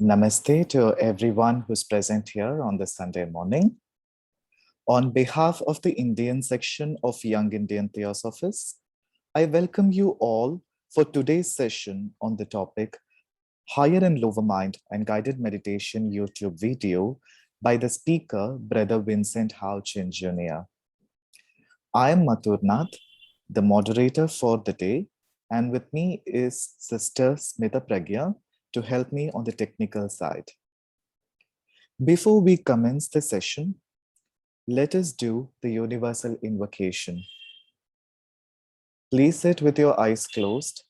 Namaste to everyone who's present here on this Sunday morning. On behalf of the Indian section of Young Indian Theosophists, I welcome you all for today's session on the topic Higher and Lower Mind and Guided Meditation YouTube video by the speaker, Brother Vincent Hao Chin Jr. I am Mathurnath, the moderator for the day, and with me is Sister Smita Pragya to help me on the technical side. Before we commence the session, let us do the universal invocation. Please sit with your eyes closed.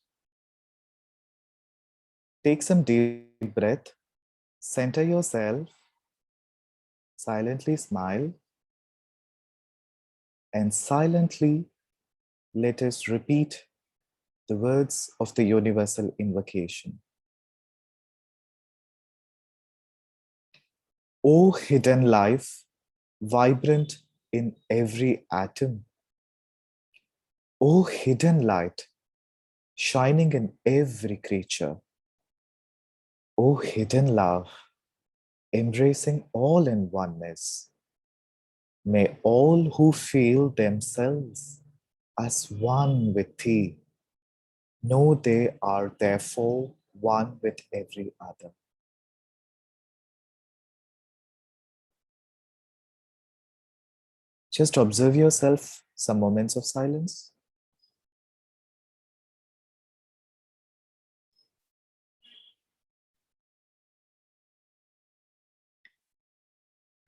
Take some deep breath. Center yourself. Silently smile. And silently let us repeat the words of the universal invocation. O hidden life, vibrant in every atom. O hidden light, shining in every creature. O hidden love, embracing all in oneness. May all who feel themselves as one with thee know they are therefore one with every other. Just observe yourself some moments of silence.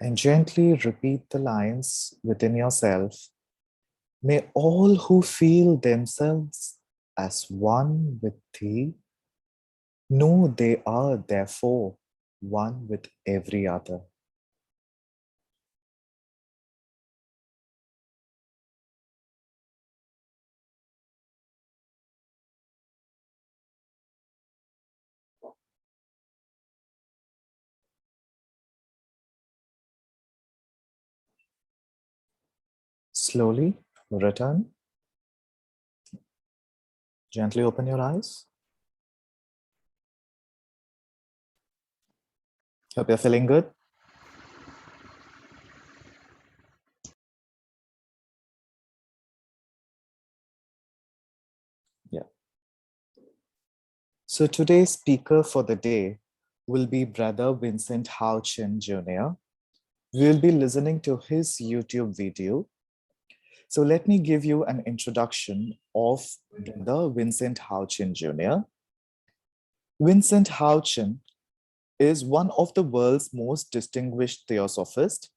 And gently repeat the lines within yourself. May all who feel themselves as one with thee know they are therefore one with every other. Slowly return. Gently open your eyes. Hope you're feeling good. Yeah. So today's speaker for the day will be Brother Vincent Hao Chin Jr. We'll be listening to his YouTube video. So let me give you an introduction of Brother Vincent Hao Chin Jr. Vincent Hao Chin is one of the world's most distinguished theosophists,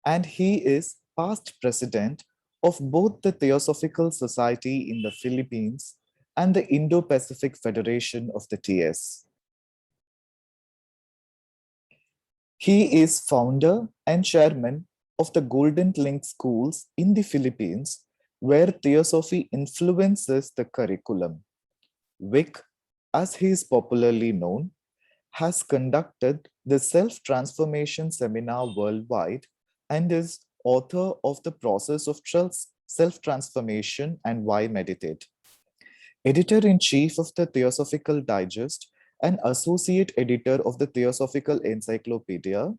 and he is past president of both the Theosophical Society in the Philippines and the Indo-Pacific Federation of the TS. He is founder and chairman of the Golden Link schools in the Philippines, where Theosophy influences the curriculum. Vic, as he is popularly known, has conducted the self-transformation seminar worldwide and is author of The Process of Self-Transformation and Why Meditate, editor-in-chief of the Theosophical Digest and associate editor of the Theosophical Encyclopedia.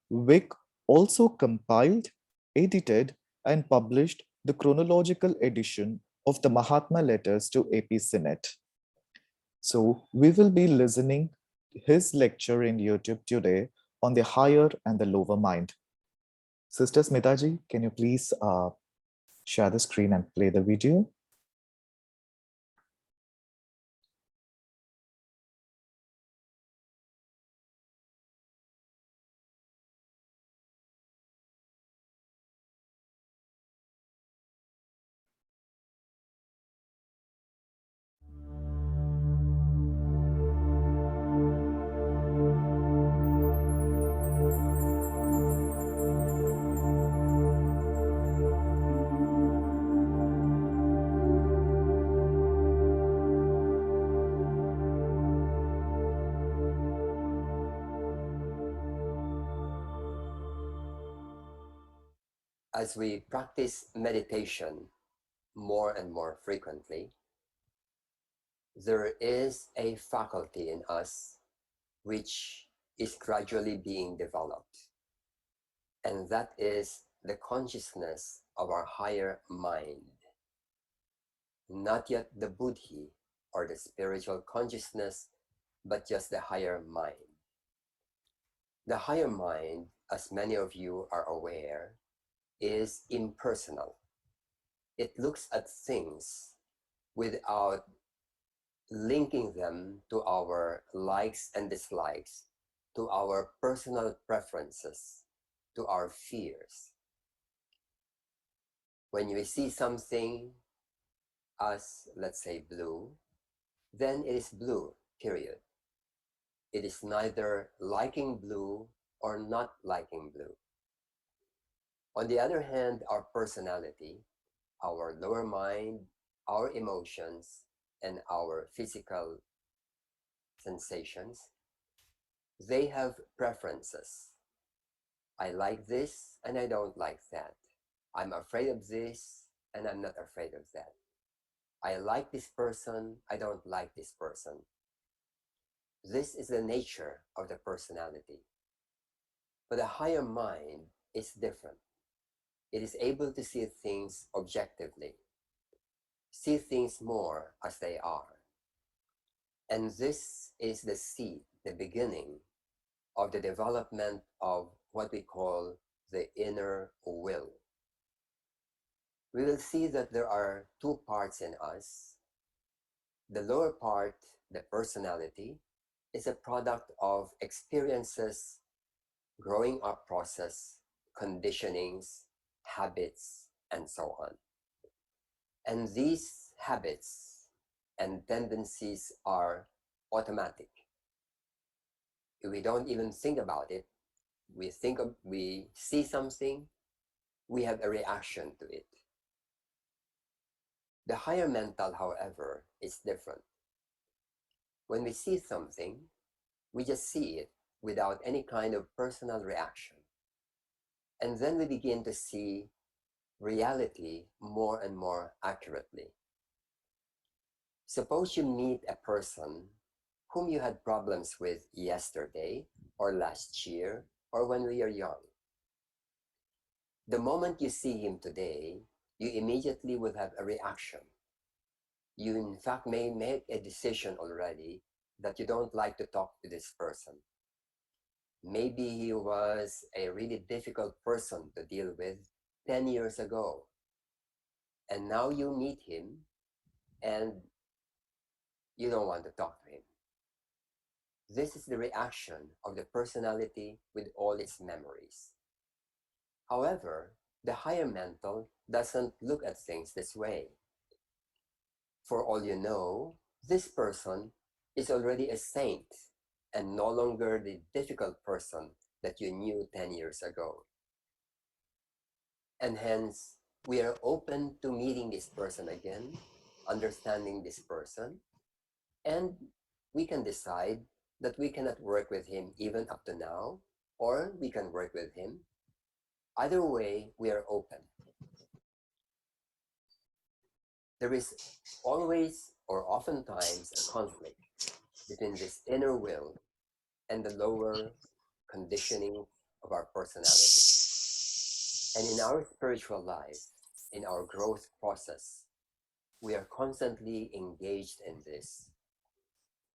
Vic also compiled, edited, and published the chronological edition of the Mahatma Letters to AP Senate. So we will be listening his lecture in YouTube today on the higher and the lower mind. Sister Smitaji, can you please share the screen and play the video? As we practice meditation more and more frequently, there is a faculty in us which is gradually being developed, and that is the consciousness of our higher mind. Not yet the buddhi or the spiritual consciousness, but just the higher mind. The higher mind, as many of you are aware, is impersonal. It looks at things without linking them to our likes and dislikes, to our personal preferences, to our fears. When we see something as, let's say, blue, then it is blue, period. It is neither liking blue or not liking blue. On the other hand, our personality, our lower mind, our emotions, and our physical sensations, they have preferences. I like this and I don't like that. I'm afraid of this and I'm not afraid of that. I like this person, I don't like this person. This is the nature of the personality. But the higher mind is different. It is able to see things objectively, see things more as they are. And this is the seed, the beginning of the development of what we call the inner will. We will see that there are two parts in us. The lower part, the personality, is a product of experiences, growing up process, conditionings, habits, and so on. And these habits and tendencies are automatic. We don't even think about it. We see something, we have a reaction to it. The higher mental, however, is different. When we see something, we just see it without any kind of personal reaction. And then we begin to see reality more and more accurately. Suppose you meet a person whom you had problems with yesterday or last year or when we are young. The moment you see him today, you immediately will have a reaction. You in fact may make a decision already that you don't like to talk to this person. Maybe he was a really difficult person to deal with 10 years ago. And now you meet him and you don't want to talk to him. This is the reaction of the personality with all its memories. However, the higher mental doesn't look at things this way. For all you know, this person is already a saint and no longer the difficult person that you knew 10 years ago. And hence, we are open to meeting this person again, understanding this person, and we can decide that we cannot work with him even up to now, or we can work with him. Either way, we are open. There is always or oftentimes a conflict between this inner will and the lower conditioning of our personality. And in our spiritual life, in our growth process, we are constantly engaged in this.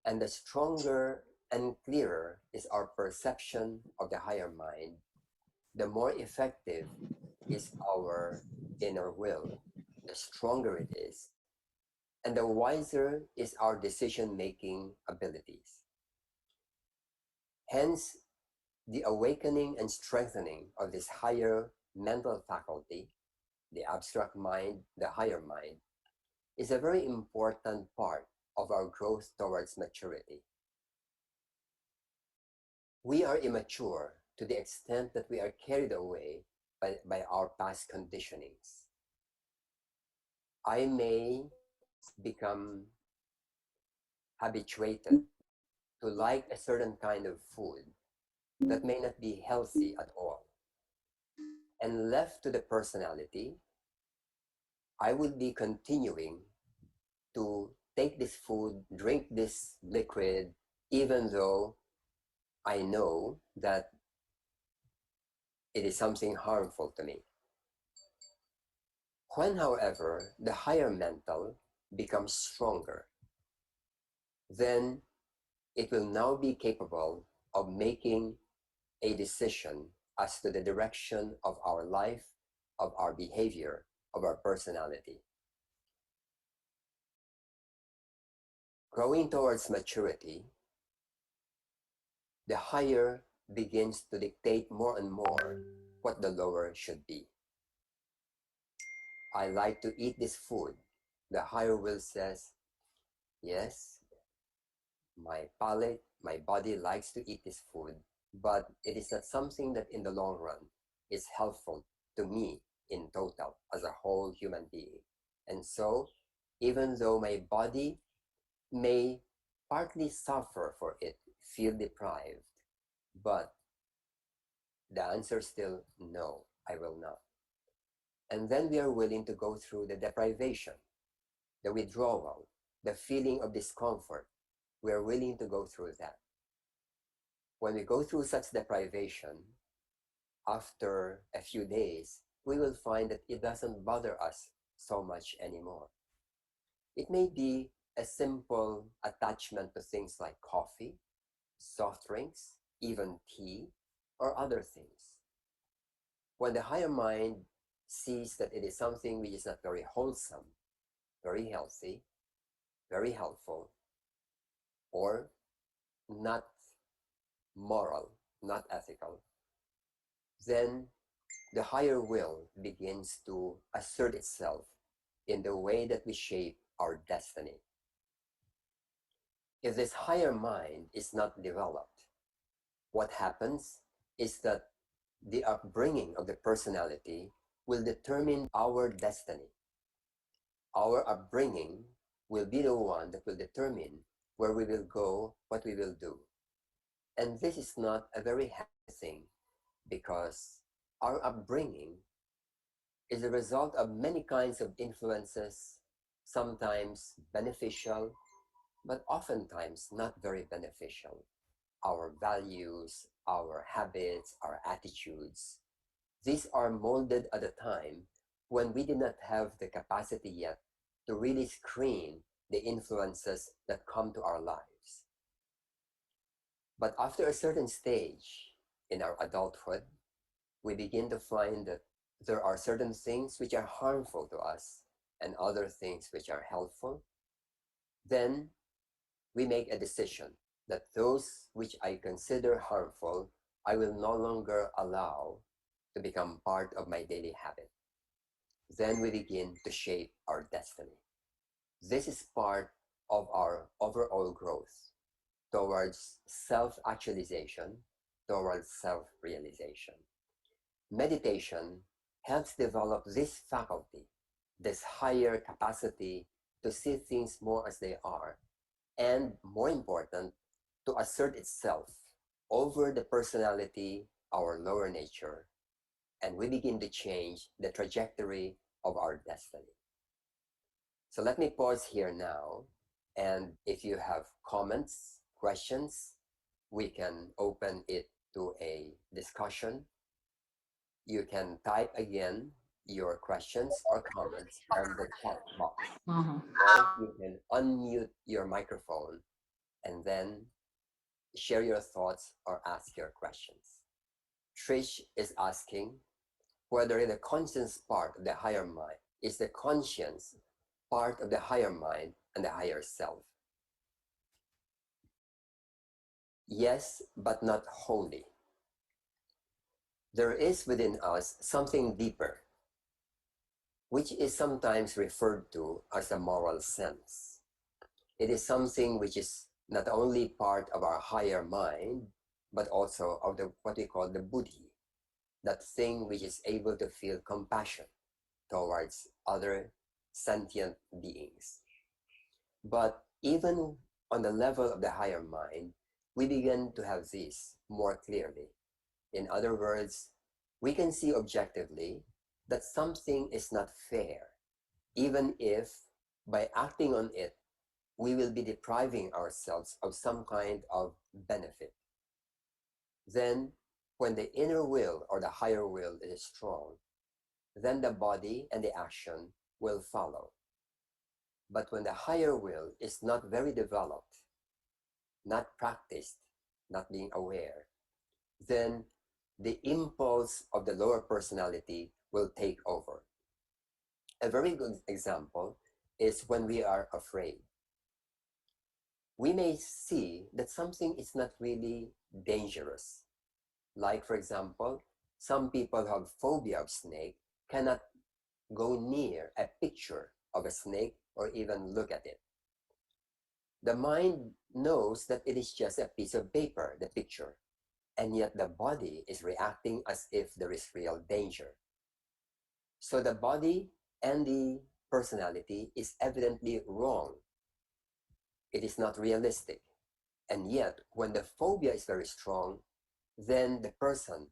And the stronger and clearer is our perception of the higher mind, the more effective is our inner will, the stronger it is, and the wiser is our decision-making abilities. Hence, the awakening and strengthening of this higher mental faculty, the abstract mind, the higher mind, is a very important part of our growth towards maturity. We are immature to the extent that we are carried away by our past conditionings. I may become habituated to like a certain kind of food that may not be healthy at all. And left to the personality, I will be continuing to take this food, drink this liquid, even though I know that it is something harmful to me. When, however, the higher mental becomes stronger, then it will now be capable of making a decision as to the direction of our life, of our behavior, of our personality. Growing towards maturity, the higher begins to dictate more and more what the lower should be. I like to eat this food. The higher will says, yes, my palate, my body likes to eat this food, but it is not something that in the long run is helpful to me in total as a whole human being. And so, even though my body may partly suffer for it, feel deprived, but the answer is still no, I will not. And then we are willing to go through the deprivation, the withdrawal, the feeling of discomfort. We are willing to go through that. When we go through such deprivation, after a few days, we will find that it doesn't bother us so much anymore. It may be a simple attachment to things like coffee, soft drinks, even tea, or other things. When the higher mind sees that it is something which is not very wholesome, very healthy, very helpful, or not moral, not ethical, then the higher will begins to assert itself in the way that we shape our destiny. If this higher mind is not developed, what happens is that the upbringing of the personality will determine our destiny. Our upbringing will be the one that will determine where we will go, what we will do. And this is not a very happy thing, because our upbringing is a result of many kinds of influences, sometimes beneficial, but oftentimes not very beneficial. Our values, our habits, our attitudes, these are molded at a time when we did not have the capacity yet to really screen the influences that come to our lives. But after a certain stage in our adulthood, we begin to find that there are certain things which are harmful to us and other things which are helpful. Then we make a decision that those which I consider harmful, I will no longer allow to become part of my daily habit. Then we begin to shape our destiny. This is part of our overall growth towards self-actualization, towards self-realization. Meditation helps develop this faculty, this higher capacity to see things more as they are, and more important, to assert itself over the personality, our lower nature, and we begin to change the trajectory of our destiny. So let me pause here now, and if you have comments, questions, we can open it to a discussion. You can type again your questions or comments on the chat box, or you can unmute your microphone and then share your thoughts or ask your questions. Trish is asking whether the conscience part of the higher mind is the conscience part of the higher mind and the higher self. Yes, but not wholly. There is within us something deeper, which is sometimes referred to as a moral sense. It is something which is not only part of our higher mind, but also of what we call the buddhi, that thing which is able to feel compassion towards other sentient beings. But even on the level of the higher mind, we begin to have this more clearly. In other words, we can see objectively that something is not fair, even if by acting on it, we will be depriving ourselves of some kind of benefit. Then, when the inner will or the higher will is strong, then the body and the action will follow. But when the higher will is not very developed, not practiced, not being aware, then the impulse of the lower personality will take over. A very good example is when we are afraid. We may see that something is not really dangerous. Like, for example, some people who have phobia of snake cannot go near a picture of a snake or even look at it. The mind knows that it is just a piece of paper, the picture, and yet the body is reacting as if there is real danger. So the body and the personality is evidently wrong. It is not realistic. And yet, when the phobia is very strong, then the person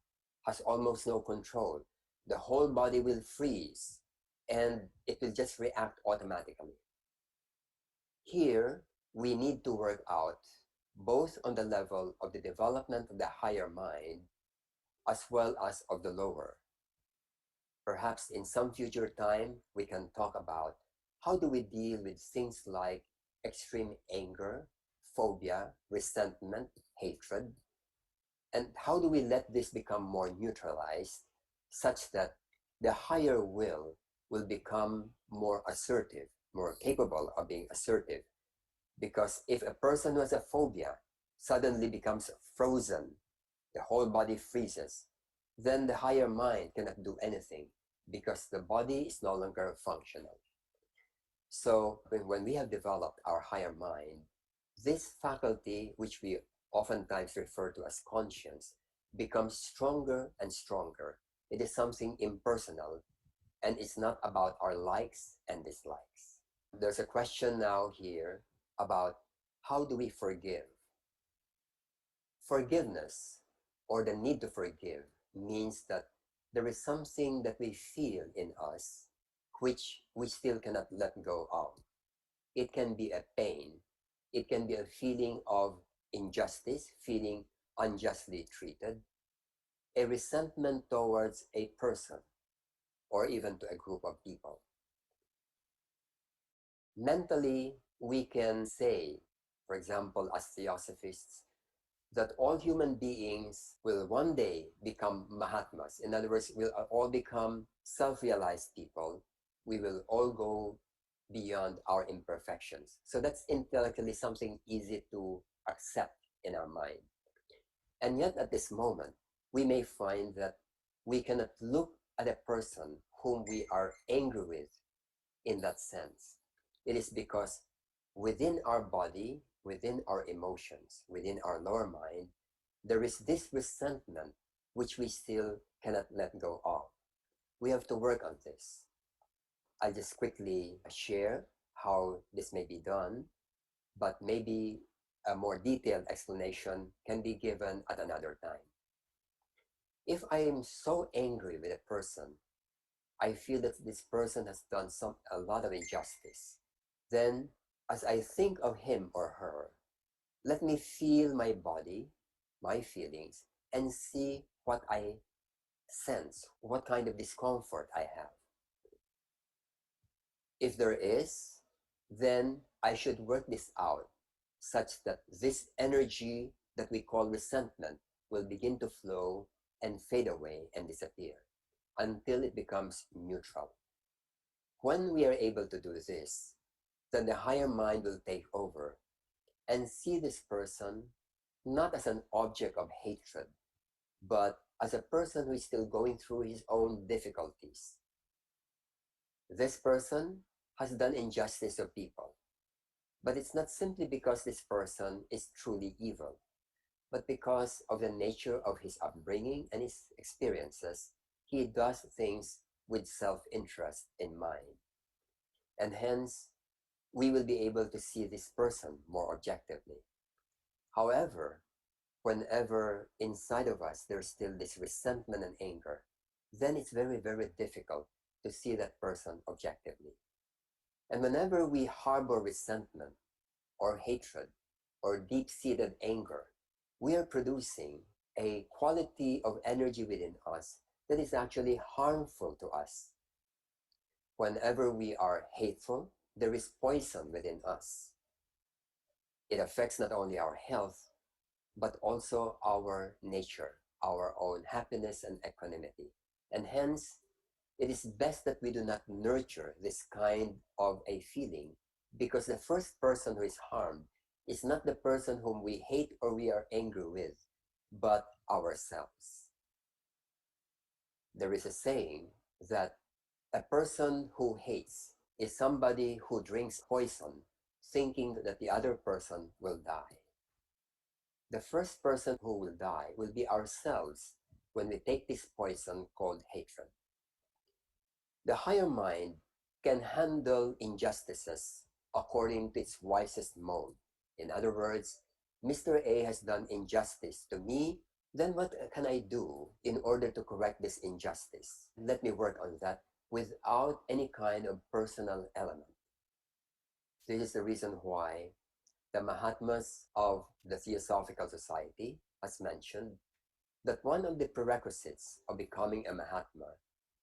has almost no control. The whole body will freeze and it will just react automatically. Here, we need to work out both on the level of the development of the higher mind as well as of the lower. Perhaps in some future time, we can talk about how do we deal with things like extreme anger, phobia, resentment, hatred, and how do we let this become more neutralized such that the higher will become more assertive, more capable of being assertive. Because if a person who has a phobia suddenly becomes frozen, the whole body freezes, then the higher mind cannot do anything because the body is no longer functional. So when we have developed our higher mind, this faculty, which we oftentimes refer to as conscience, becomes stronger and stronger. It is something impersonal, and it's not about our likes and dislikes. There's a question now here about how do we forgive? Forgiveness, or the need to forgive, means that there is something that we feel in us which we still cannot let go of. It can be a pain. It can be a feeling of injustice, feeling unjustly treated, a resentment towards a person, or even to a group of people. Mentally, we can say, for example, as theosophists, that all human beings will one day become Mahatmas. In other words, we'll all become self-realized people. We will all go beyond our imperfections. So that's intellectually something easy to accept in our mind. And yet at this moment, we may find that we cannot look at a person whom we are angry with in that sense. It is because within our body, within our emotions, within our lower mind, there is this resentment which we still cannot let go of. We have to work on this. I'll just quickly share how this may be done, but maybe a more detailed explanation can be given at another time. If I am so angry with a person, I feel that this person has done a lot of injustice. Then, as I think of him or her, let me feel my body, my feelings, and see what I sense, what kind of discomfort I have. If there is, then I should work this out such that this energy that we call resentment will begin to flow and fade away and disappear until it becomes neutral. When we are able to do this, then the higher mind will take over and see this person not as an object of hatred, but as a person who is still going through his own difficulties. This person has done injustice to people, but it's not simply because this person is truly evil, but because of the nature of his upbringing and his experiences, he does things with self-interest in mind. And hence, we will be able to see this person more objectively. However, whenever inside of us there's still this resentment and anger, then it's very, very difficult to see that person objectively. And whenever we harbor resentment, or hatred or deep-seated anger, we are producing a quality of energy within us that is actually harmful to us. Whenever we are hateful, there is poison within us. It affects not only our health, but also our nature, our own happiness and equanimity. And hence, it is best that we do not nurture this kind of a feeling, because the first person who is harmed is not the person whom we hate or we are angry with, but ourselves. There is a saying that a person who hates is somebody who drinks poison thinking that the other person will die. The first person who will die will be ourselves when we take this poison called hatred. The higher mind can handle injustices according to its wisest mode. In other words, Mr. A has done injustice to me, then what can I do in order to correct this injustice? Let me work on that without any kind of personal element. This is the reason why the Mahatmas of the Theosophical Society has mentioned that one of the prerequisites of becoming a Mahatma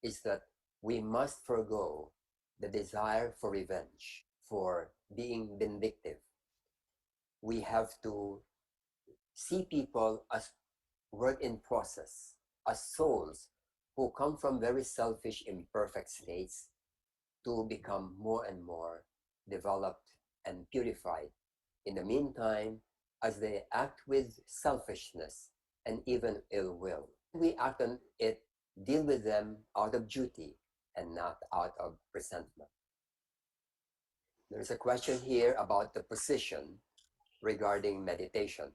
is that we must forego the desire for revenge, for being vindictive. We have to see people as work in process, as souls who come from very selfish, imperfect states to become more and more developed and purified. In the meantime, as they act with selfishness and even ill will, we act on it, deal with them out of duty and not out of resentment. There's a question here about the position regarding meditation,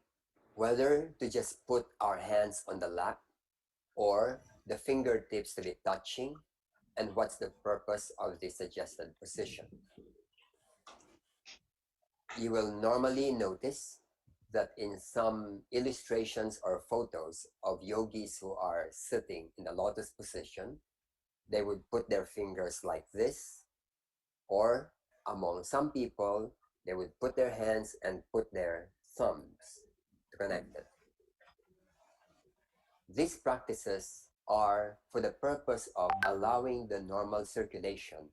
whether to just put our hands on the lap or the fingertips to be touching, and what's the purpose of the suggested position. You will normally notice that in some illustrations or photos of yogis who are sitting in the lotus position, they would put their fingers like this, or among some people, they would put their hands and put their thumbs to connect it. These practices are for the purpose of allowing the normal circulation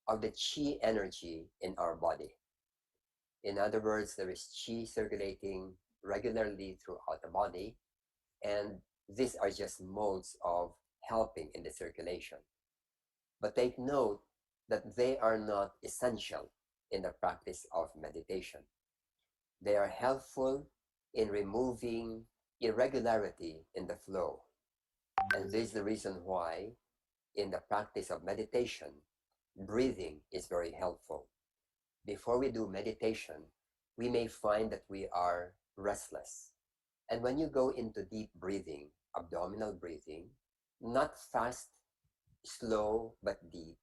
of the chi energy in our body. In other words, there is chi circulating regularly throughout the body, and these are just modes of helping in the circulation. But take note that they are not essential in the practice of meditation. They are helpful in removing irregularity in the flow. And this is the reason why in the practice of meditation, breathing is very helpful. Before we do meditation, we may find that we are restless. And when you go into deep breathing, abdominal breathing, not fast, slow, but deep,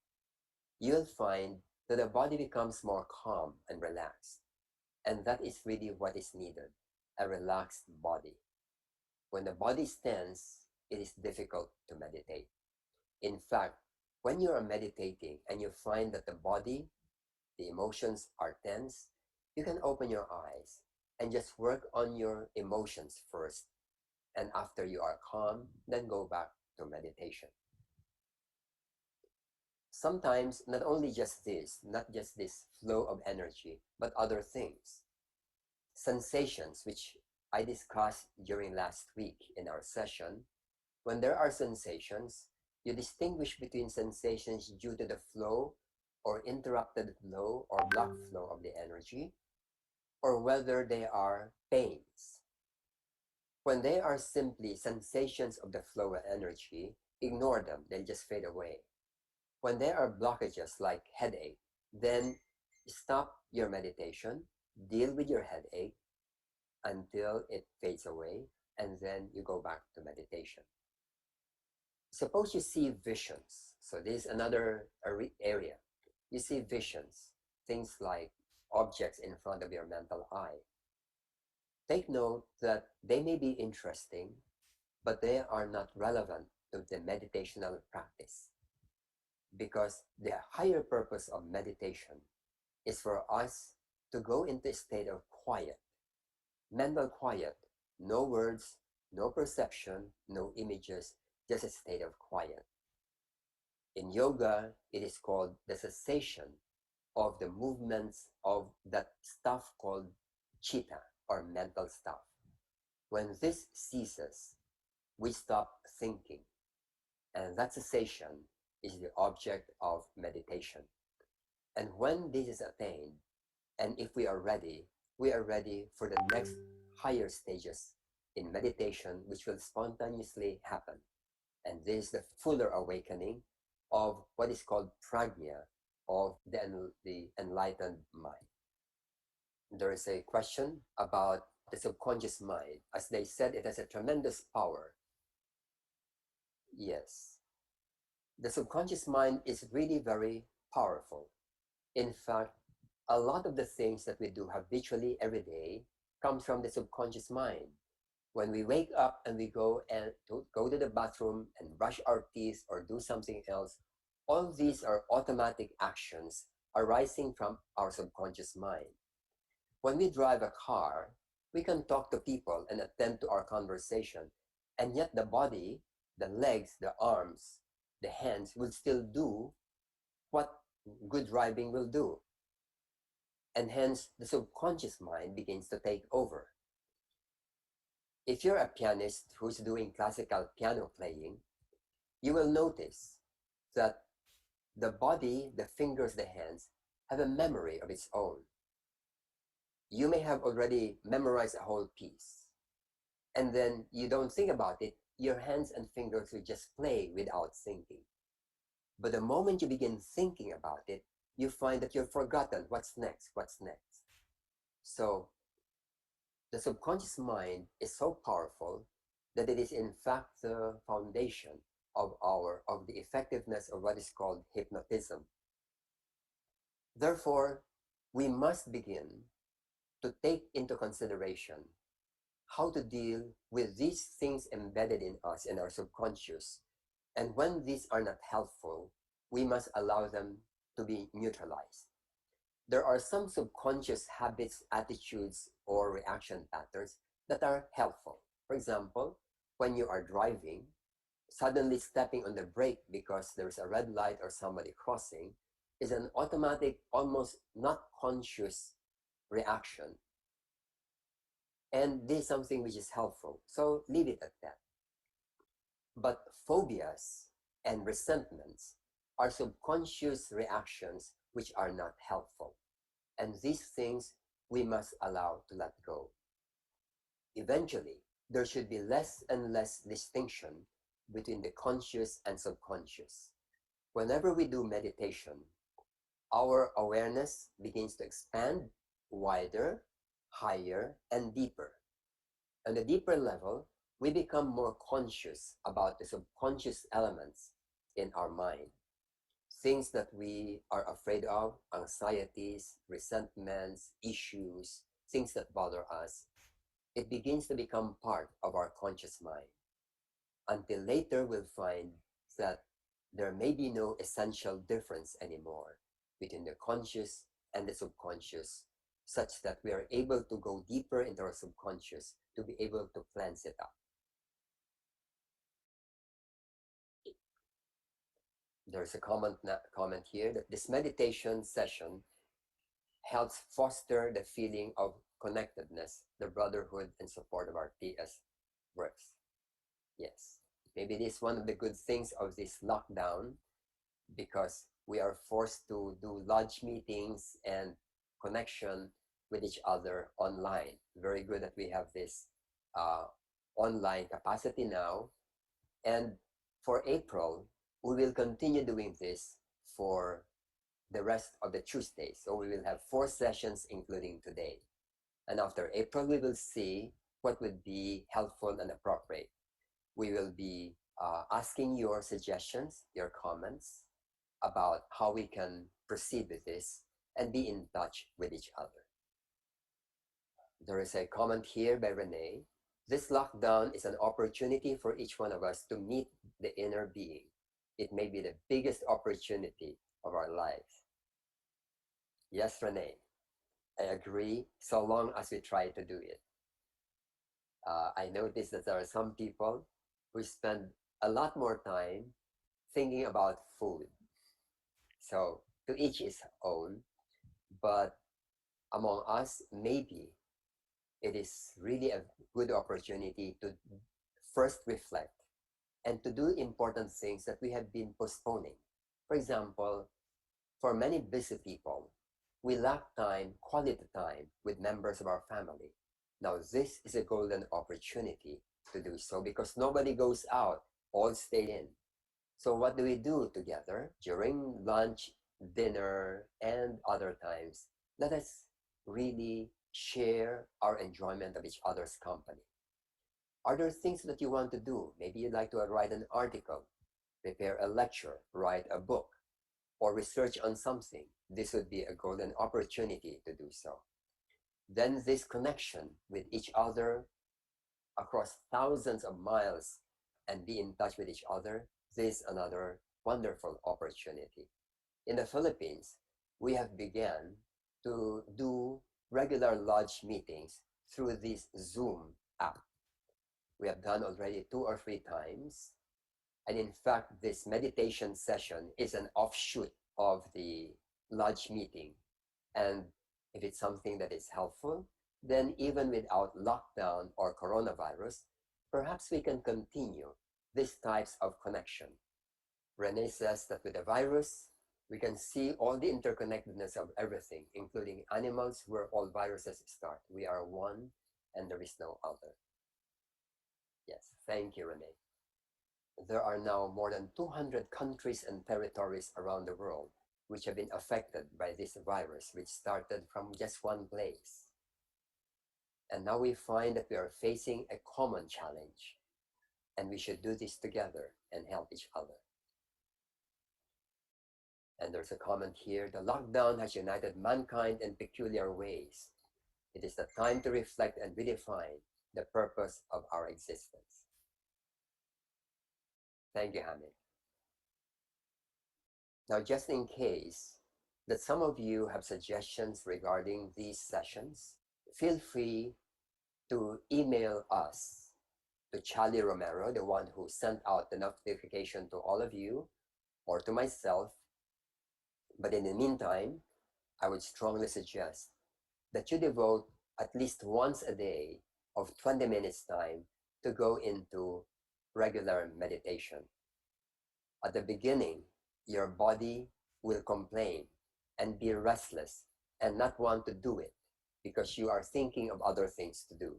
you'll find that the body becomes more calm and relaxed. And that is really what is needed, a relaxed body. When the body is tense, it is difficult to meditate. In fact, when you are meditating and you find that the body, the emotions are tense, you can open your eyes and just work on your emotions first. And after you are calm, then go back to meditation. Sometimes, not only just this, not just this flow of energy, but other things. Sensations, which I discussed during last week in our session. When there are sensations, you distinguish between sensations due to the flow or interrupted flow or blocked flow of the energy, or whether they are pains. When they are simply sensations of the flow of energy, ignore them, they'll just fade away. When there are blockages like headache, then stop your meditation, deal with your headache until it fades away, and then you go back to meditation. Suppose you see visions. So this is another area. You see visions, things like objects in front of your mental eye. Take note that they may be interesting, but they are not relevant to the meditational practice, because the higher purpose of meditation is for us to go into a state of quiet, mental quiet, no words, no perception, no images, just a state of quiet. In yoga, it is called the cessation of the movements of that stuff called chitta or mental stuff. When this ceases, we stop thinking, and that cessation is the object of meditation. And when this is attained, and if we are ready for the next higher stages in meditation, which will spontaneously happen. And this is the fuller awakening of what is called prajna, of the enlightened mind. There is a question about the subconscious mind. As they said, it has a tremendous power. Yes, the subconscious mind is really very powerful. In fact, a lot of the things that we do habitually every day comes from the subconscious mind. When we wake up and we go to the bathroom and brush our teeth or do something else, all these are automatic actions arising from our subconscious mind. When we drive a car, we can talk to people and attend to our conversation, and yet the body, the legs, the arms, the hands will still do what good driving will do. And hence, the subconscious mind begins to take over. If you're a pianist who's doing classical piano playing, you will notice that the body, the fingers, the hands have a memory of its own. You may have already memorized a whole piece, and then you don't think about it. Your hands and fingers will just play without thinking. But the moment you begin thinking about it, you find that you've forgotten what's next. So the subconscious mind is so powerful that it is in fact the foundation of the effectiveness of what is called hypnotism. Therefore, we must begin to take into consideration how to deal with these things embedded in us in our subconscious. And when these are not helpful, we must allow them to be neutralized. There are some subconscious habits, attitudes, or reaction patterns that are helpful. For example, when you are driving, suddenly stepping on the brake because there's a red light or somebody crossing is an automatic, almost not conscious reaction. And this is something which is helpful. So leave it at that. But phobias and resentments are subconscious reactions which are not helpful. And these things we must allow to let go. Eventually, there should be less and less distinction between the conscious and subconscious. Whenever we do meditation, our awareness begins to expand wider, higher, and deeper. On the deeper level, we become more conscious about the subconscious elements in our mind. Things that we are afraid of, anxieties, resentments, issues, things that bother us, it begins to become part of our conscious mind. Until later, we'll find that there may be no essential difference anymore between the conscious and the subconscious, such that we are able to go deeper into our subconscious to be able to cleanse it up. There's a comment here that this meditation session helps foster the feeling of connectedness, the brotherhood and support of our TS works. Yes, maybe it is one of the good things of this lockdown, because we are forced to do lodge meetings and connection with each other online. Very good that we have this online capacity now. And for April, we will continue doing this for the rest of the Tuesdays. So we will have 4 sessions, including today. And after April, we will see what would be helpful and appropriate. We will be asking your suggestions, your comments about how we can proceed with this and be in touch with each other. There is a comment here by Renee. This lockdown is an opportunity for each one of us to meet the inner being. It may be the biggest opportunity of our lives. Yes, Renee. I agree, so long as we try to do it. I noticed that there are some people who spend a lot more time thinking about food. So to each his own, but among us, maybe it is really a good opportunity to first reflect and to do important things that we have been postponing. For example, for many busy people, we lack time, quality time with members of our family. Now, this is a golden opportunity to do so because nobody goes out, all stay in. So, what do we do together during lunch, dinner, and other times? Let us really share our enjoyment of each other's company. Are there things that you want to do? Maybe you'd like to write an article, prepare a lecture, write a book, or research on something. This would be a golden opportunity to do so. Then this connection with each other across thousands of miles and be in touch with each other, this is another wonderful opportunity. In the Philippines, we have begun to do regular lodge meetings through this Zoom app. We have done already 2 or 3 times. And in fact, this meditation session is an offshoot of the lodge meeting. And if it's something that is helpful, then even without lockdown or coronavirus, perhaps we can continue these types of connection. Renee says that with the virus, we can see all the interconnectedness of everything, including animals where all viruses start. We are one and there is no other. Yes, thank you, Renee. There are now more than 200 countries and territories around the world which have been affected by this virus, which started from just one place. And now we find that we are facing a common challenge, and we should do this together and help each other. And there's a comment here, the lockdown has united mankind in peculiar ways. It is the time to reflect and redefine the purpose of our existence. Thank you, Hamid. Now, just in case that some of you have suggestions regarding these sessions, feel free to email us, to Charlie Romero, the one who sent out the notification to all of you, or to myself. But in the meantime, I would strongly suggest that you devote at least once a day of 20 minutes time to go into regular meditation. At the beginning, your body will complain and be restless and not want to do it because you are thinking of other things to do.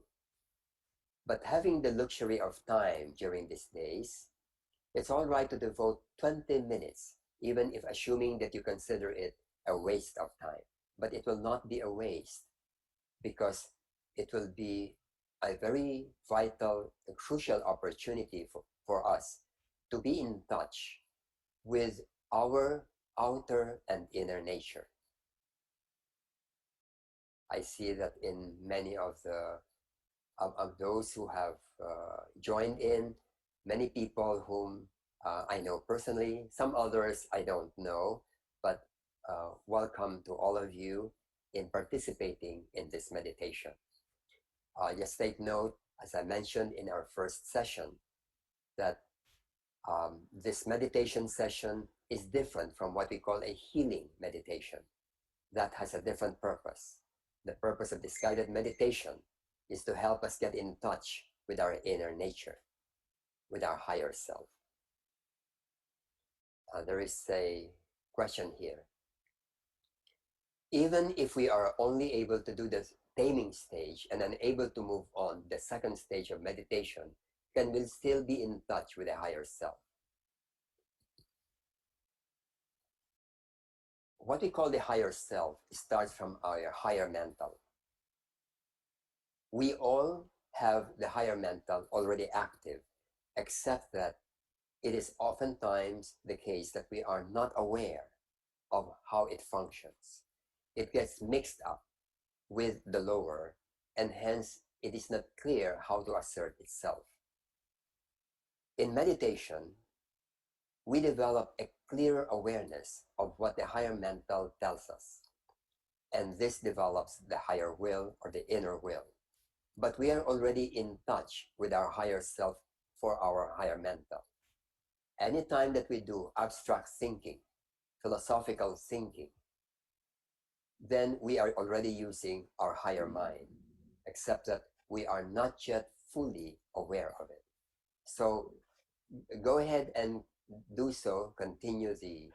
But having the luxury of time during these days, it's all right to devote 20 minutes, even if assuming that you consider it a waste of time. But it will not be a waste because it will be a very vital, crucial opportunity for us to be in touch with our outer and inner nature. I see that in many of those who have joined in, many people whom I know personally, some others I don't know, but welcome to all of you in participating in this meditation. Just take note, as I mentioned in our first session, that this meditation session is different from what we call a healing meditation. That has a different purpose. The purpose of this guided meditation is to help us get in touch with our inner nature, with our higher self. There is a question here. Even if we are only able to do the taming stage and unable to move on the second stage of meditation, can we still be in touch with a higher self? What we call the higher self starts from our higher mental. We all have the higher mental already active, except that it is oftentimes the case that we are not aware of how it functions. It gets mixed up with the lower, and hence it is not clear how to assert itself. In meditation, we develop a clearer awareness of what the higher mental tells us. and this develops the higher will or the inner will. But we are already in touch with our higher self for our higher mental. Anytime that we do abstract thinking, philosophical thinking, then we are already using our higher mind, except that we are not yet fully aware of it. So go ahead and do so, continue the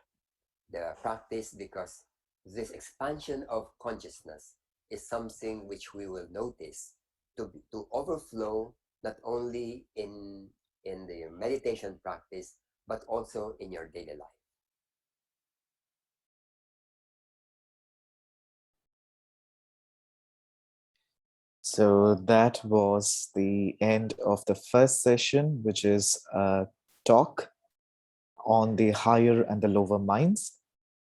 practice, because this expansion of consciousness is something which we will notice to overflow not only in the meditation practice, but also in your daily life. So that was the end of the first session, which is a talk on the higher and the lower minds.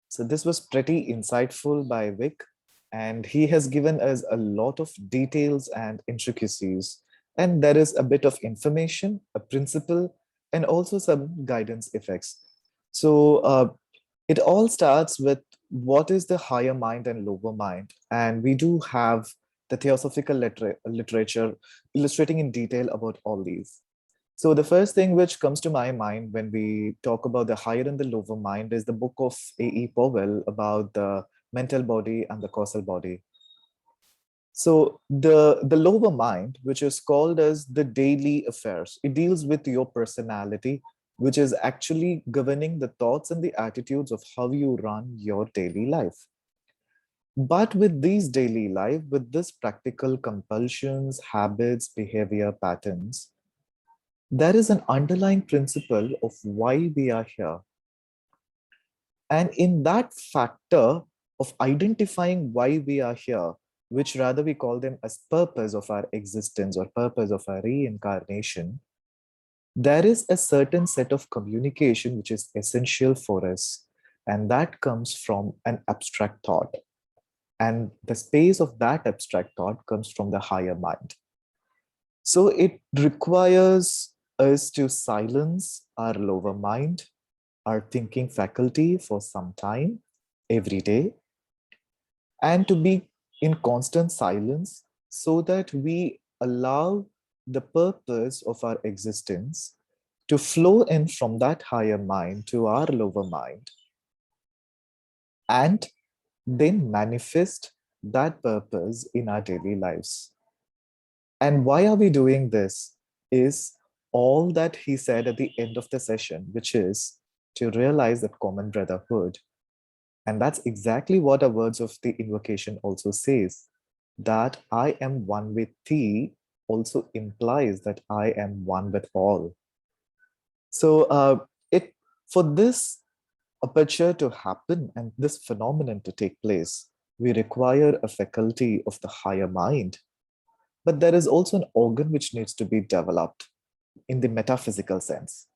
So this was pretty insightful by Vic, and he has given us a lot of details and intricacies. And there is a bit of information, a principle, and also some guidance effects. So it all starts with what is the higher mind and lower mind. And we do have the theosophical literature illustrating in detail about all these. So the first thing which comes to my mind when we talk about the higher and the lower mind is the book of A.E. Powell about the mental body and the causal body. So the lower mind, which is called as the daily affairs, it deals with your personality, which is actually governing the thoughts and the attitudes of how you run your daily life. But with these daily life, with this practical compulsions, habits, behavior patterns, there is an underlying principle of why we are here. And in that factor of identifying why we are here, which rather we call them as purpose of our existence or purpose of our reincarnation, there is a certain set of communication which is essential for us. And that comes from an abstract thought. And the space of that abstract thought comes from the higher mind. So it requires us to silence our lower mind, our thinking faculty for some time every day, and to be in constant silence so that we allow the purpose of our existence to flow in from that higher mind to our lower mind and then manifest that purpose in our daily lives. And why are we doing this is all that he said at the end of the session, which is to realize that common brotherhood. And that's exactly what the words of the invocation also says, that I am one with thee also implies that I am one with all. So it for this aperture to happen and this phenomenon to take place, we require a faculty of the higher mind. But there is also an organ which needs to be developed in the metaphysical sense,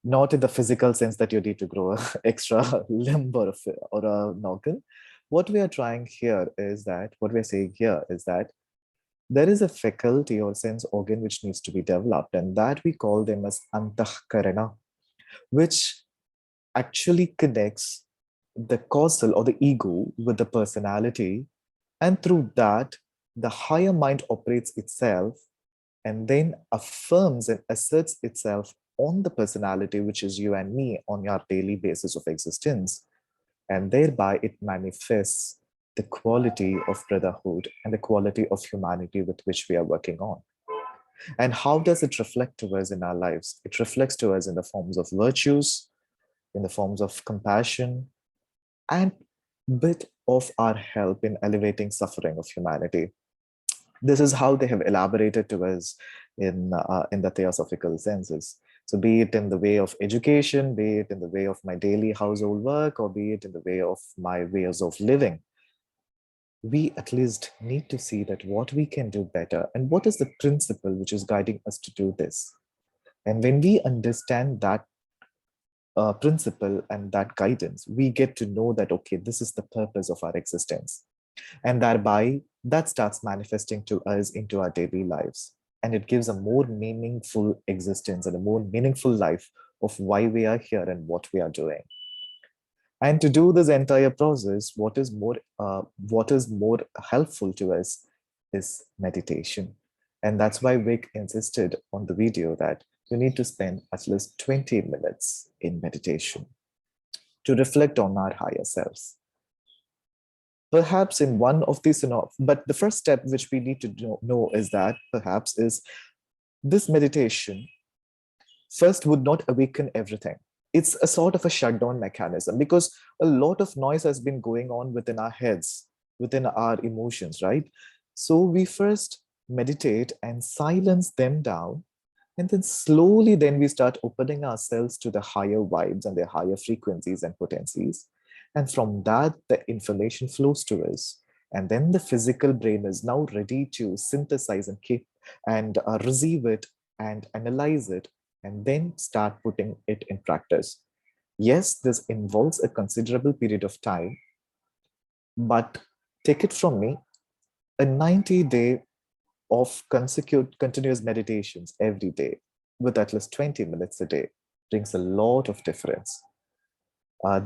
not in the physical sense that you need to grow an extra limb or a noggin. What we are trying here is that, what we're saying here is that there is a faculty or sense organ which needs to be developed, and that we call them as antahkarana, which actually connects the causal or the ego with the personality. And through that, the higher mind operates itself and then affirms and asserts itself on the personality, which is you and me, on your daily basis of existence. And thereby it manifests the quality of brotherhood and the quality of humanity with which we are working on. And how does it reflect to us in our lives? It reflects to us in the forms of virtues, in the forms of compassion, and bit of our help in elevating suffering of humanity. This is how they have elaborated to us in the theosophical senses. So be it in the way of education, be it in the way of my daily household work, or be it in the way of my ways of living, we at least need to see that what we can do better and what is the principle which is guiding us to do this. And when we understand that principle and that guidance, we get to know that, okay, this is the purpose of our existence. And thereby, that starts manifesting to us into our daily lives. And it gives a more meaningful existence and a more meaningful life of why we are here and what we are doing. And to do this entire process, what is more helpful to us is meditation. And that's why Vic insisted on the video that you need to spend at least 20 minutes in meditation to reflect on our higher selves. Perhaps in one of these, but the first step which we need to know is that perhaps is this meditation first would not awaken everything. It's a sort of a shutdown mechanism because a lot of noise has been going on within our heads, within our emotions, right? So we first meditate and silence them down. And then slowly, then we start opening ourselves to the higher vibes and the higher frequencies and potencies. And from that, the information flows to us. And then the physical brain is now ready to synthesize and keep and receive it and analyze it and then start putting it in practice. Yes, this involves a considerable period of time, but take it from me, a 90-day of continuous meditations every day with at least 20 minutes a day brings a lot of difference.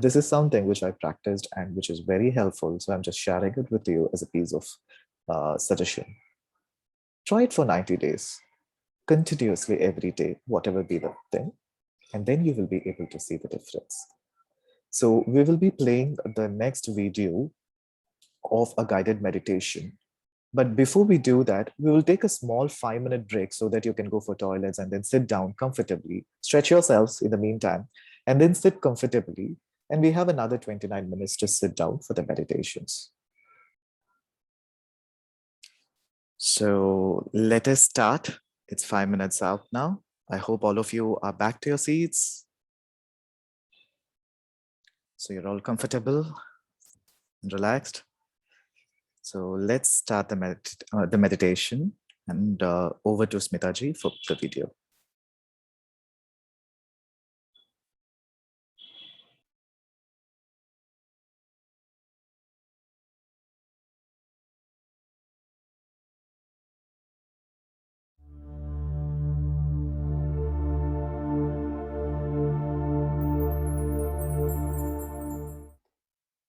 This is something which I practiced and which is very helpful. So I'm just sharing it with you as a piece of suggestion. Try it for 90 days, continuously every day, whatever be the thing, and then you will be able to see the difference. So we will be playing the next video of a guided meditation. But before we do that, we will take a small 5-minute break so that you can go for toilets and then sit down comfortably, stretch yourselves in the meantime, and then sit comfortably. And we have another 29 minutes to sit down for the meditations. So let us start. It's 5 minutes out now. I hope all of you are back to your seats. So you're all comfortable and relaxed. So let's start the meditation, and over to Smitaji for the video.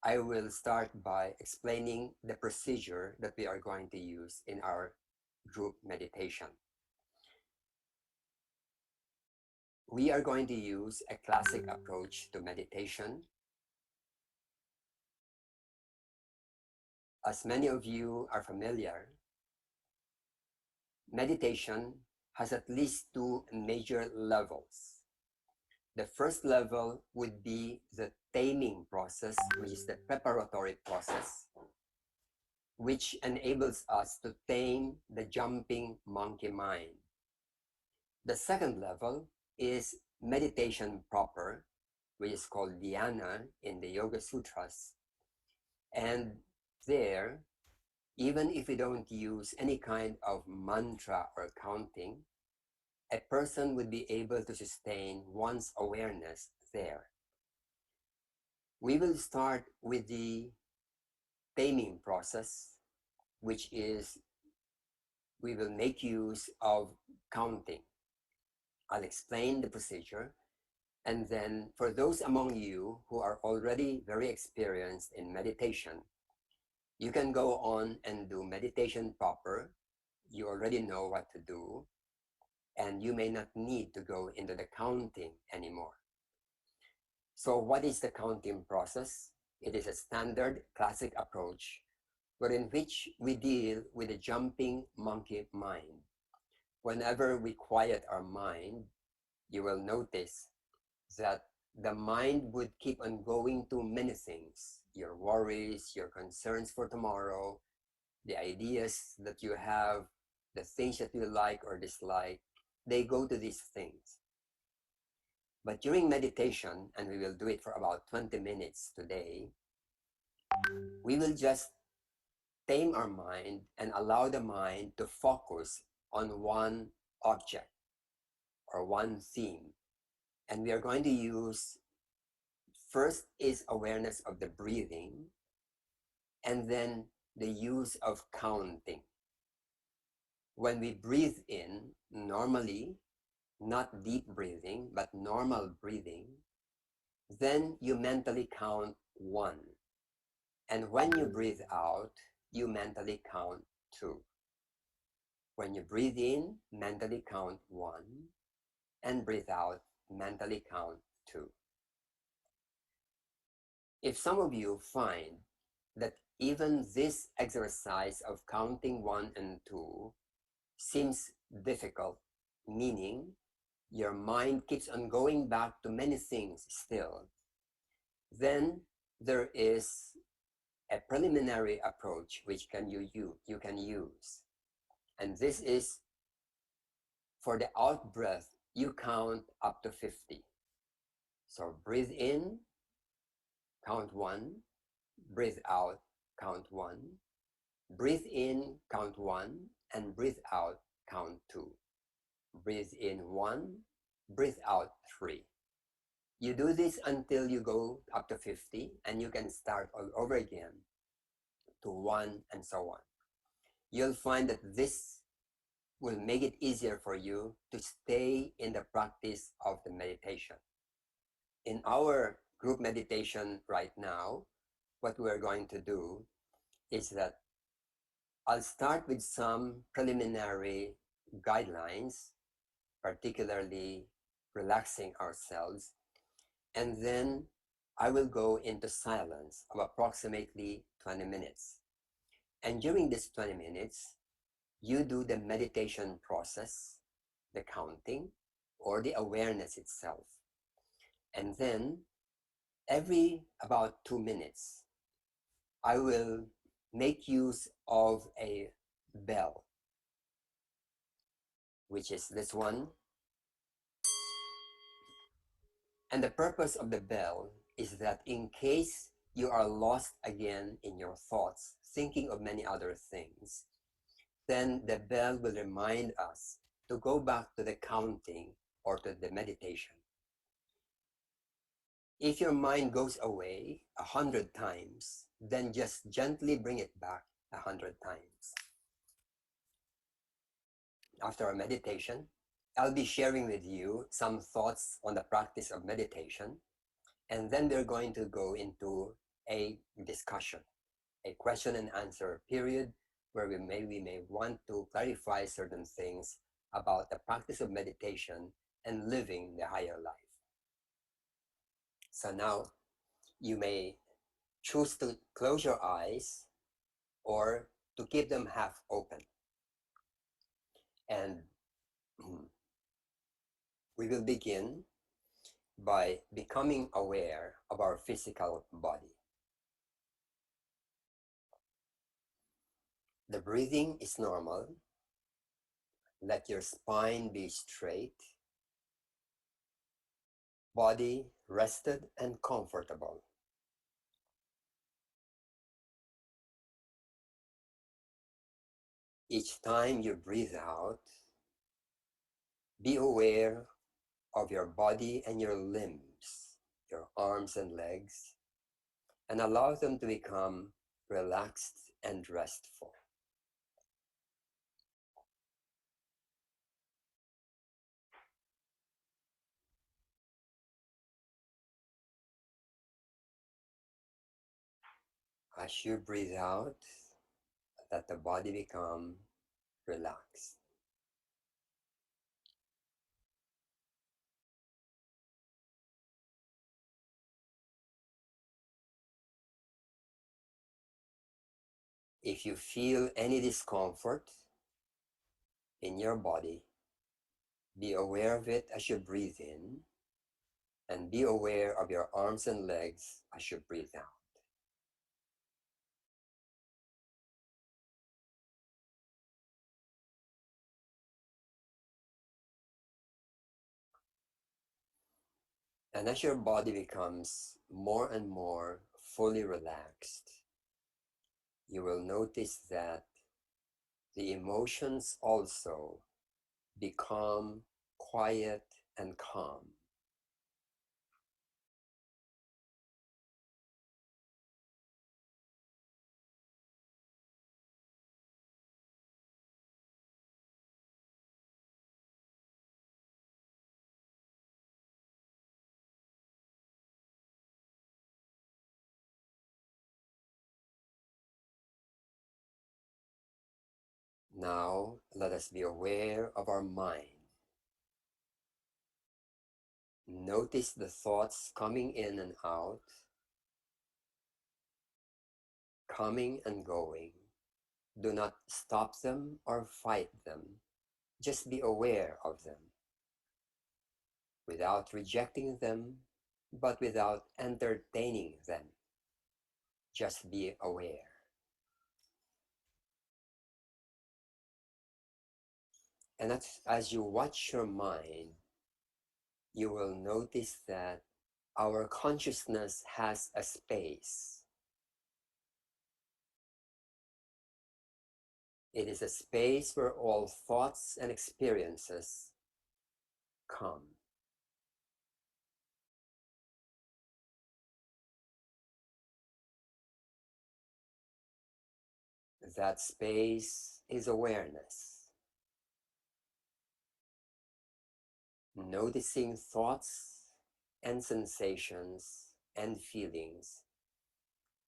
I will start by explaining the procedure that we are going to use in our group meditation. We are going to use a classic approach to meditation. As many of you are familiar, meditation has at least two major levels. The first level would be the taming process, which is the preparatory process, which enables us to tame the jumping monkey mind. The second level is meditation proper, which is called dhyana in the Yoga Sutras. And there, even if we don't use any kind of mantra or counting, a person would be able to sustain one's awareness there. We will start with the taming process, which is we will make use of counting. I'll explain the procedure, and then for those among you who are already very experienced in meditation, you can go on and do meditation proper. You already know what to do, and you may not need to go into the counting anymore. So what is the counting process? It is a standard classic approach wherein which we deal with the jumping monkey mind. Whenever we quiet our mind, you will notice that the mind would keep on going to many things, your worries, your concerns for tomorrow, the ideas that you have, the things that you like or dislike, they go to these things. But during meditation, and we will do it for about 20 minutes today, we will just tame our mind and allow the mind to focus on one object or one theme. And we are going to use, first is awareness of the breathing, and then the use of counting. When we breathe in, normally, not deep breathing, but normal breathing, Then you mentally count 1. And when you breathe out, you mentally count 2. When you breathe in, mentally count 1. And breathe out, mentally count 2. If some of you find that even this exercise of counting 1 and 2 seems difficult, meaning your mind keeps on going back to many things still, then there is a preliminary approach which you can use. And this is for the out breath, you count up to 50. So breathe in, count 1, breathe out, count 1, breathe in, count 1, and breathe out, count 2. Breathe in 1, breathe out 3. You do this until you go up to 50, and you can start all over again to 1 and so on. You'll find that this will make it easier for you to stay in the practice of the meditation. In our group meditation right now, what we're going to do is that I'll start with some preliminary guidelines, particularly relaxing ourselves, and then I will go into silence of approximately 20 minutes. And during this 20 minutes, you do the meditation process, the counting, or the awareness itself. And then every about 2 minutes, I will make use of a bell, which is this one. And the purpose of the bell is that in case you are lost again in your thoughts, thinking of many other things, then the bell will remind us to go back to the counting or to the meditation. If your mind goes away 100 times, then just gently bring it back 100 times. After our meditation, I'll be sharing with you some thoughts on the practice of meditation, and then we're going to go into a discussion, a question and answer period where we may want to clarify certain things about the practice of meditation and living the higher life. So now you may choose to close your eyes or to keep them half open. And we will begin by becoming aware of our physical body. The breathing is normal. Let your spine be straight, body rested and comfortable. Each time you breathe out, be aware of your body and your limbs, your arms and legs, and allow them to become relaxed and restful. As you breathe out, let the body become relaxed. If you feel any discomfort in your body, be aware of it as you breathe in, and be aware of your arms and legs as you breathe out. And as your body becomes more and more fully relaxed, you will notice that the emotions also become quiet and calm. Now let us be aware of our mind. Notice the thoughts coming in and out, coming and going. Do not stop them or fight them. Just be aware of them, without rejecting them, but without entertaining them. Just be aware. And as you watch your mind, you will notice that our consciousness has a space. It is a space where all thoughts and experiences come. That space is awareness. Noticing thoughts and sensations and feelings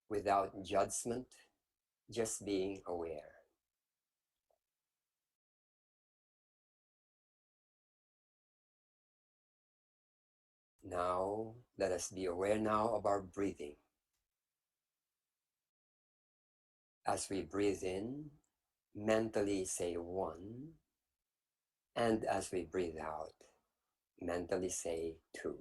without judgment, just being aware. Now, let us be aware now of our breathing. As we breathe in, mentally say 1, and as we breathe out, mentally say 2.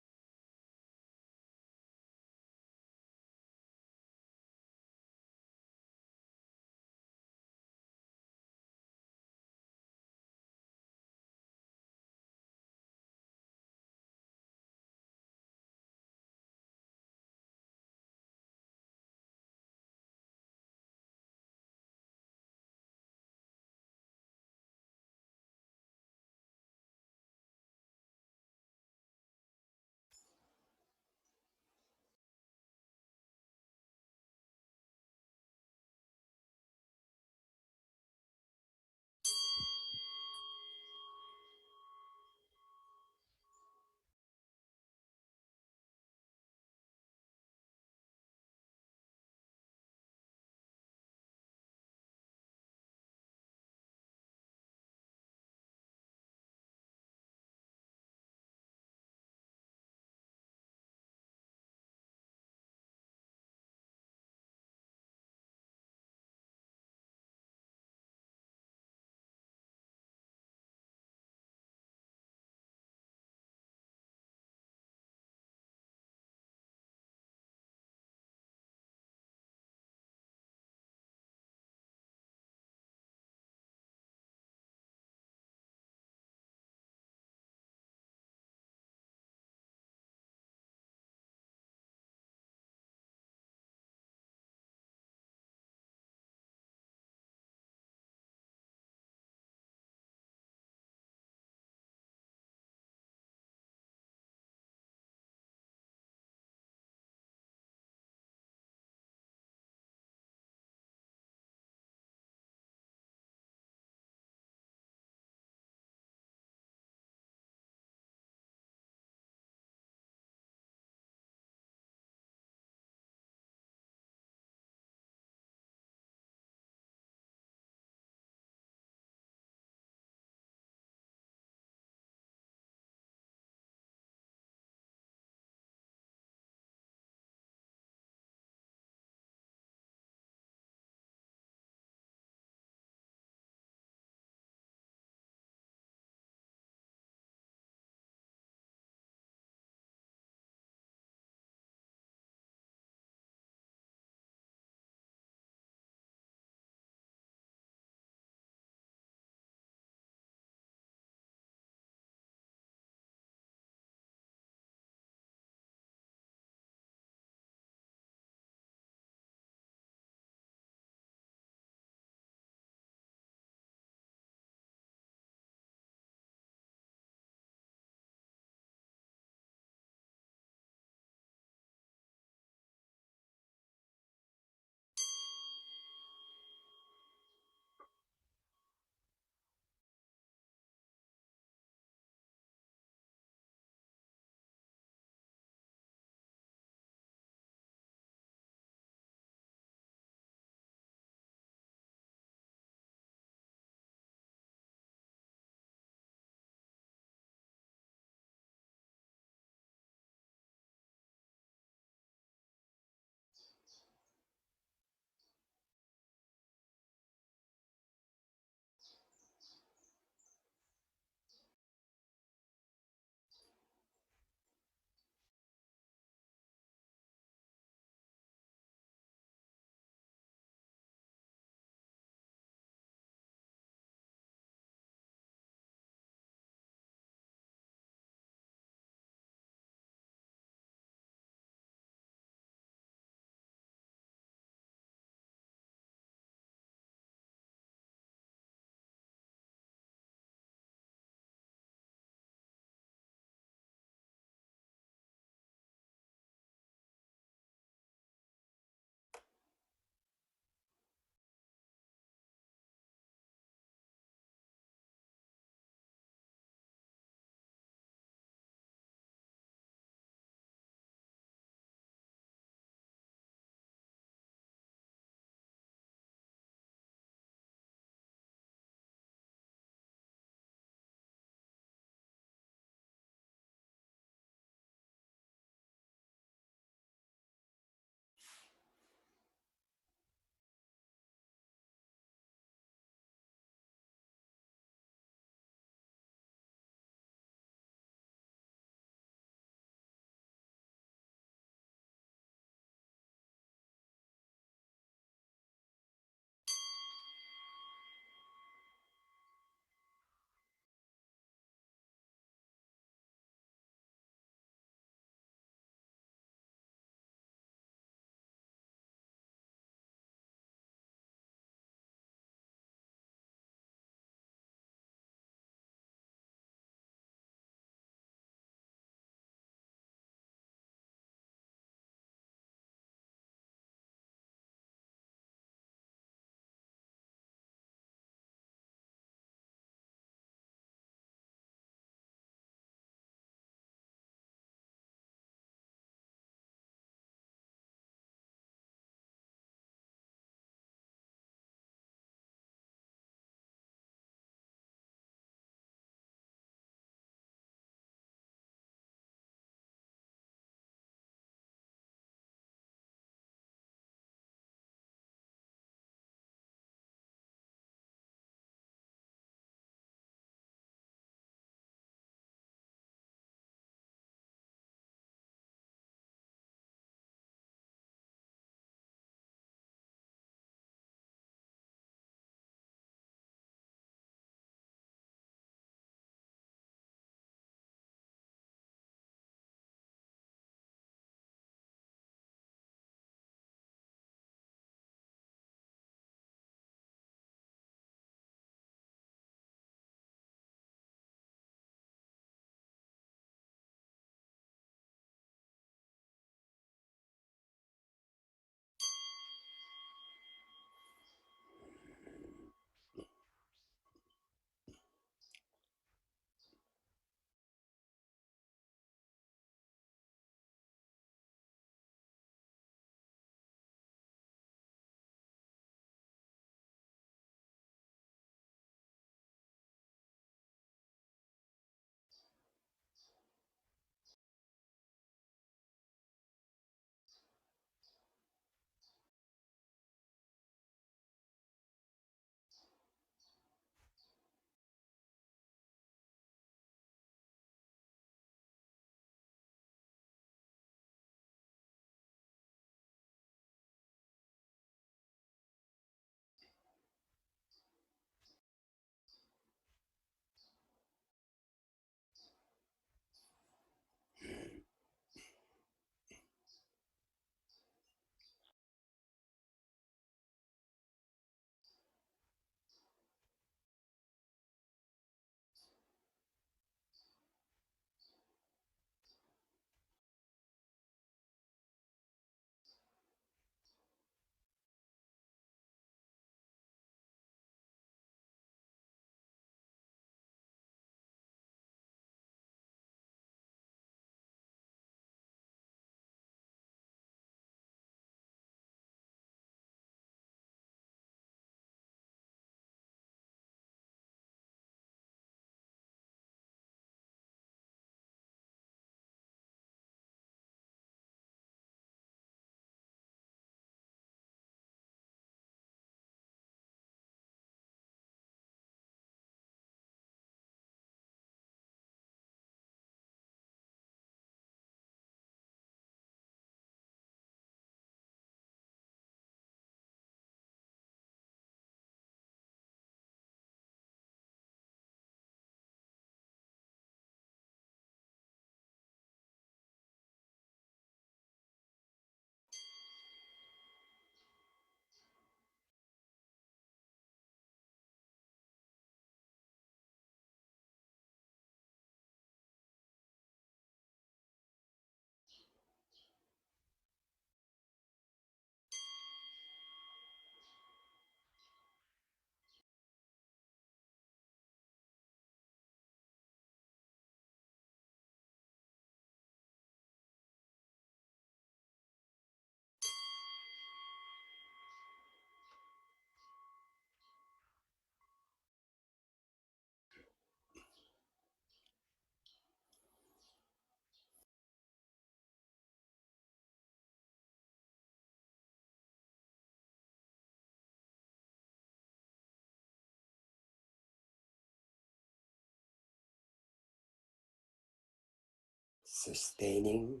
Sustaining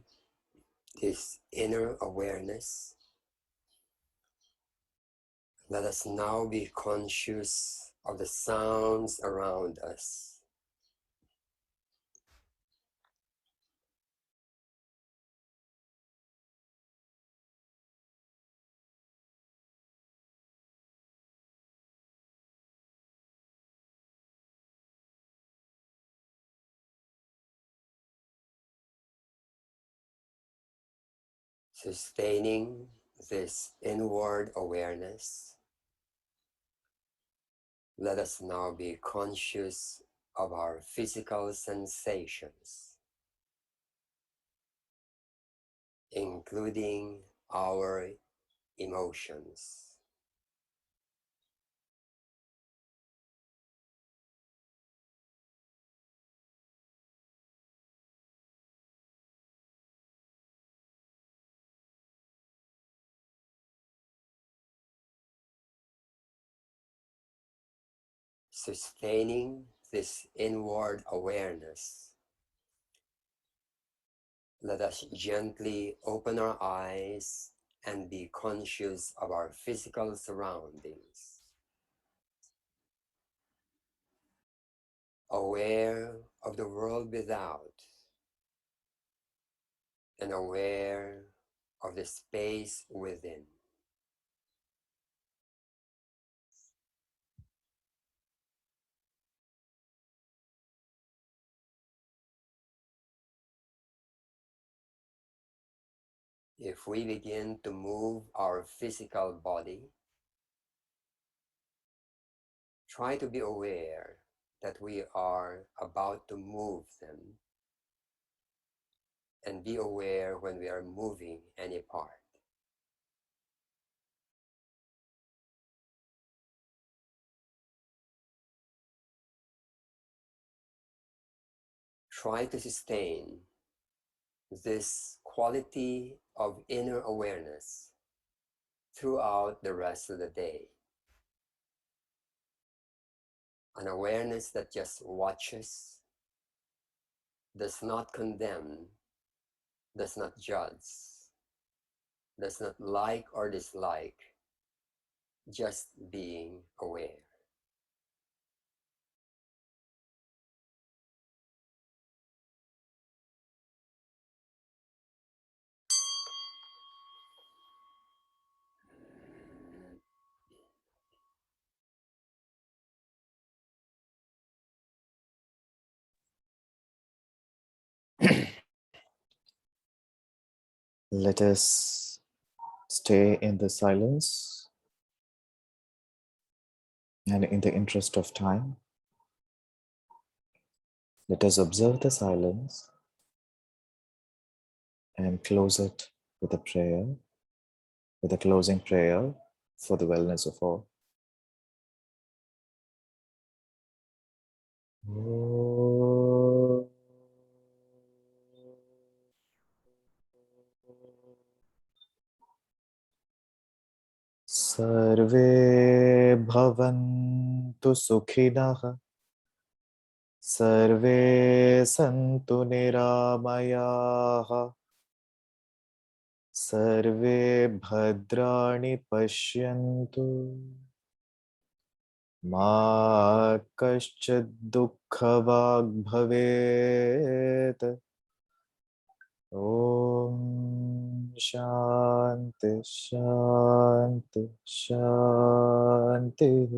this inner awareness, let us now be conscious of the sounds around us. Sustaining this inward awareness, let us now be conscious of our physical sensations, including our emotions. Sustaining this inward awareness, let us gently open our eyes and be conscious of our physical surroundings, aware of the world without, and aware of the space within. If we begin to move our physical body, try to be aware that we are about to move them, and be aware when we are moving any part. Try to sustain this quality of inner awareness throughout the rest of the day. An awareness that just watches, does not condemn, does not judge, does not like or dislike, just being aware. Let us stay in the silence, and in the interest of time, let us observe the silence and close it with a prayer, with a closing prayer for the wellness of all. सर्वे भवन्तु सुखिनः, सर्वे सन्तु निरामयाः, सर्वे भद्राणि पश्यन्तु, मा कश्चित् दुःखभाग् भवेत्। ॐ शान्ति शान्ति शान्तिः।